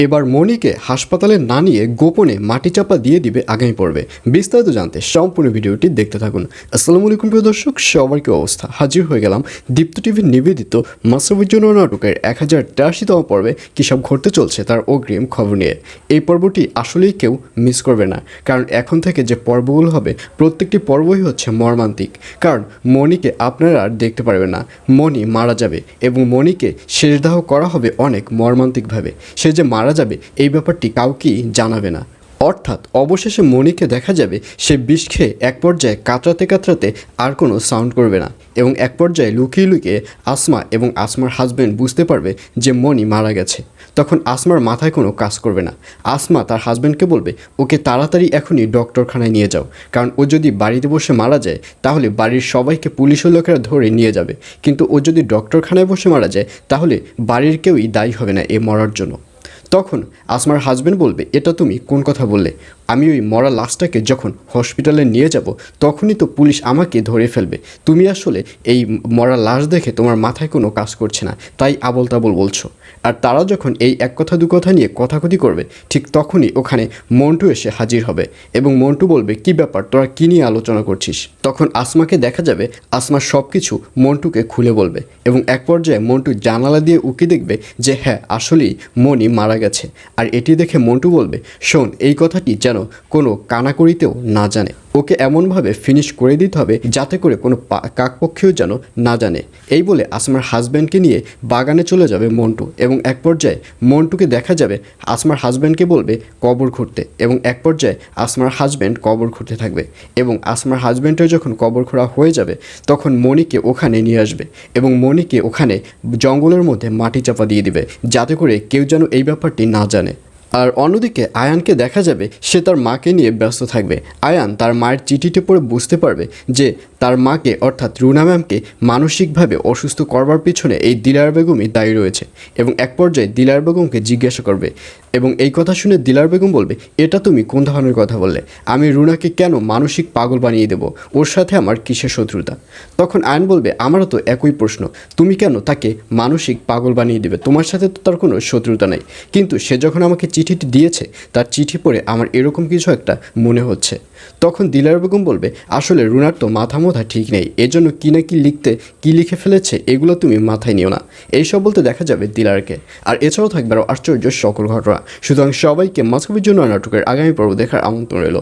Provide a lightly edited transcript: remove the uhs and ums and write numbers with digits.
এবার মনিকে হাসপাতালে না নিয়ে গোপনে মাটি চাপা দিয়ে দিবে আগামী পর্বে। বিস্তারিত জানতে সম্পূর্ণ ভিডিওটি দেখতে থাকুন। আসসালামু আলাইকুম প্রিয় দর্শক, সবার কি অবস্থা? হাজির হয়ে গেলাম দীপ্ত টিভির নিবেদিত মাশরাফির জন্য নাটকের 1083তম পর্বে কী সব ঘটতে চলছে তার অগ্রিম খবর নিয়ে। এই পর্বটি আসলেই কেউ মিস করবে না, কারণ এখন থেকে যে পর্বগুলো হবে প্রত্যেকটি পর্বই হচ্ছে মর্মান্তিক। কারণ মনিকে আপনারা আর দেখতে পারবেন না, মনি মারা যাবে এবং মনিকে শেষদাহ করা হবে অনেক মর্মান্তিকভাবে। সে যে মারা যাবে এই ব্যাপারটি কাউকেই জানাবে না। অর্থাৎ অবশেষে মনিকে দেখা যাবে সে বিষ খেয়ে এক পর্যায়ে কাতরাতে কাতরাতে আর কোনো সাউন্ড করবে না এবং এক পর্যায়ে লুকিয়ে লুকিয়ে আসমা এবং আসমার হাজব্যান্ড বুঝতে পারবে যে মনি মারা গেছে। তখন আসমার মাথায় কোনো কাজ করবে না। আসমা তার হাজব্যান্ডকে বলবে ওকে তাড়াতাড়ি এখনই ডক্টরখানায় নিয়ে যাও, কারণ ও যদি বাড়িতে বসে মারা যায় তাহলে বাড়ির সবাইকে পুলিশের লোকেরা ধরে নিয়ে যাবে, কিন্তু ও যদি ডক্টরখানায় বসে মারা যায় তাহলে বাড়ির কেউই দায়ী হবে না এ মরার জন্য। তখন আসমার হাজব্যান্ড বলবে এটা তুমি কোন কথা বললে? আমি ওই মরা লাশটাকে যখন হসপিটালে নিয়ে যাব তখনই তো পুলিশ আমাকে ধরে ফেলবে। তুমি আসলে এই মরা লাশ দেখে তোমার মাথায় কোনো কাজ করছে না, তাই আবল তাবল বলছো। আর তারা যখন এই এক কথা দু কথা নিয়ে কথাকথি করবে ঠিক তখনই ওখানে মন্টু এসে হাজির হবে এবং মন্টু বলবে কি ব্যাপার, তোরা কী নিয়ে আলোচনা করছিস? তখন আসমাকে দেখা যাবে আসমা সব কিছু মন্টুকে খুলে বলবে এবং এক পর্যায়ে মন্টু জানালা দিয়ে উকি দেখবে যে হ্যাঁ আসলেই মনি মারা গেছে। আর এটি দেখে মন্টু বলবে শোন, এই কথাটি যেন কোনো কানাকড়িতেও না জানে, ওকে এমনভাবে ফিনিশ করে দিতে হবে যাতে করে কোনো কাকপক্ষীও যেন না জানে। এই বলে আসমার হাজব্যান্ডকে নিয়ে বাগানে চলে যাবে মন্টু এবং এক পর্যায়ে মন্টুকে দেখা যাবে আসমার হাজব্যান্ডকে বলবে কবর খুঁড়তে এবং এক পর্যায়ে আসমার হাজব্যান্ড কবর খুঁড়তে থাকবে এবং আসমার হাজব্যান্ডের যখন কবর খোঁড়া হয়ে যাবে তখন মনিকে ওখানে নিয়ে আসবে এবং মনিকে ওখানে জঙ্গলের মধ্যে মাটি চাপা দিয়ে দিবে যাতে করে কেউ যেন এই ব্যাপারটি না জানে। আর অন্যদিকে আয়ানকে দেখা যাবে সে তার মাকে নিয়ে ব্যস্ত থাকবে। আয়ান তার মায়ের চিঠিটি পড়ে বুঝতে পারবে যে তার মাকে অর্থাৎ রুনা ম্যামকে মানসিকভাবে অসুস্থ করবার পিছনে এই দিলার বেগমই দায়ী রয়েছে এবং এক পর্যায়ে দিলার বেগমকে জিজ্ঞাসা করবে এবং এই কথা শুনে দিলার বেগম বলবে এটা তুমি কোন ধরনের কথা বললে? আমি রুনাকে কেন মানসিক পাগল বানিয়ে দেব? ওর সাথে আমার কিসের শত্রুতা? তখন আয়ান বলবে আমারও তো একই প্রশ্ন, তুমি কেন তাকে মানসিক পাগল বানিয়ে দেবে? তোমার সাথে তো তার কোনো শত্রুতা নেই, কিন্তু সে যখন আমাকে চিঠিটি দিয়েছে তার চিঠি পড়ে আমার এরকম কিছু একটা মনে হচ্ছে। তখন দিলার বেগম বলবে আসলে রুনার তো মাথা ঠিক নেই, এজন্য কি না কি লিখে ফেলেছে এগুলো তুমি মাথায় নিও না। এইসব বলতে দেখা যাবে দিলারকে। আর এছাড়াও থাকবে আরও আশ্চর্য সকল ঘটনা। সুতরাং সবাইকে মাশরাফির জন্য নাটকের আগামী পর্ব দেখার আমন্ত্রণ রইল।